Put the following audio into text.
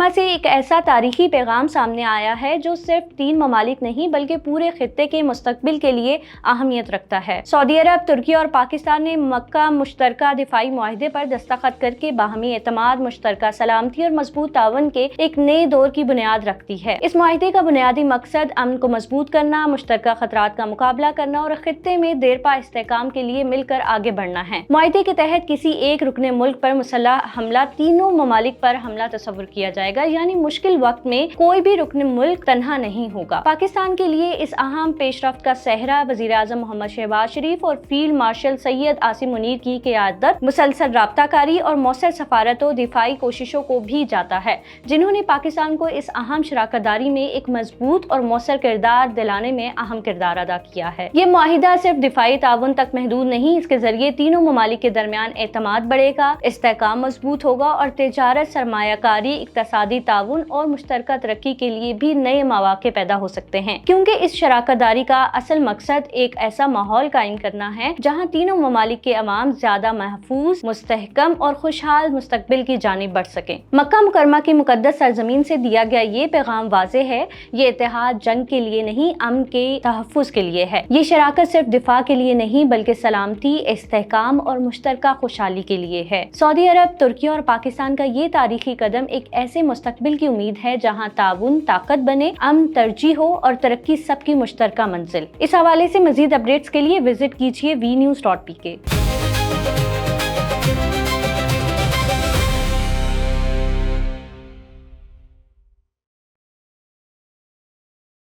یہاں سے ایک ایسا تاریخی پیغام سامنے آیا ہے جو صرف 3 ممالک نہیں بلکہ پورے خطے کے مستقبل کے لیے اہمیت رکھتا ہے۔ سعودی عرب، ترکی اور پاکستان نے مکہ مشترکہ دفاعی معاہدے پر دستخط کر کے باہمی اعتماد، مشترکہ سلامتی اور مضبوط تعاون کے ایک نئے دور کی بنیاد رکھتی ہے۔ اس معاہدے کا بنیادی مقصد امن کو مضبوط کرنا، مشترکہ خطرات کا مقابلہ کرنا اور خطے میں دیرپا استحکام کے لیے مل کر آگے بڑھنا ہے۔ معاہدے کے تحت کسی ایک رکن ملک پر مسلح حملہ تینوں ممالک پر حملہ تصور کیا جائے گا، یعنی مشکل وقت میں کوئی بھی رکن ملک تنہا نہیں ہوگا۔ پاکستان کے لیے اس اہم پیش رفت کا سہرا وزیر اعظم محمد شہباز شریف اور فیلڈ مارشل سید عاصم منیر کی قیادت، مسلسل رابطہ کاری اور مؤثر سفارت و دفاعی کوششوں کو بھی جاتا ہے، جنہوں نے پاکستان کو اس اہم شراکت داری میں ایک مضبوط اور مؤثر کردار دلانے میں اہم کردار ادا کیا ہے۔ یہ معاہدہ صرف دفاعی تعاون تک محدود نہیں، اس کے ذریعے تینوں ممالک کے درمیان اعتماد بڑھے گا، استحکام مضبوط ہوگا اور تجارت، سرمایہ کاری، اقتصادی تعاون اور مشترکہ ترقی کے لیے بھی نئے مواقع پیدا ہو سکتے ہیں، کیونکہ اس شراکت داری کا اصل مقصد ایک ایسا ماحول قائم کرنا ہے جہاں تینوں ممالک کے عوام زیادہ محفوظ، مستحکم اور خوشحال مستقبل کی جانب بڑھ سکیں۔ مکہ مکرمہ کی مقدس سرزمین سے دیا گیا یہ پیغام واضح ہے، یہ اتحاد جنگ کے لیے نہیں، امن کے تحفظ کے لیے ہے۔ یہ شراکت صرف دفاع کے لیے نہیں بلکہ سلامتی، استحکام اور مشترکہ خوشحالی کے لیے ہے۔ سعودی عرب، ترکی اور پاکستان کا یہ تاریخی قدم ایک ایسے مستقبل کی امید ہے جہاں تعاون طاقت بنے، امن ترجیح ہو اور ترقی سب کی مشترکہ منزل۔ اس حوالے سے مزید اپڈیٹس کے لیے وزٹ کیجیے vnews.pk۔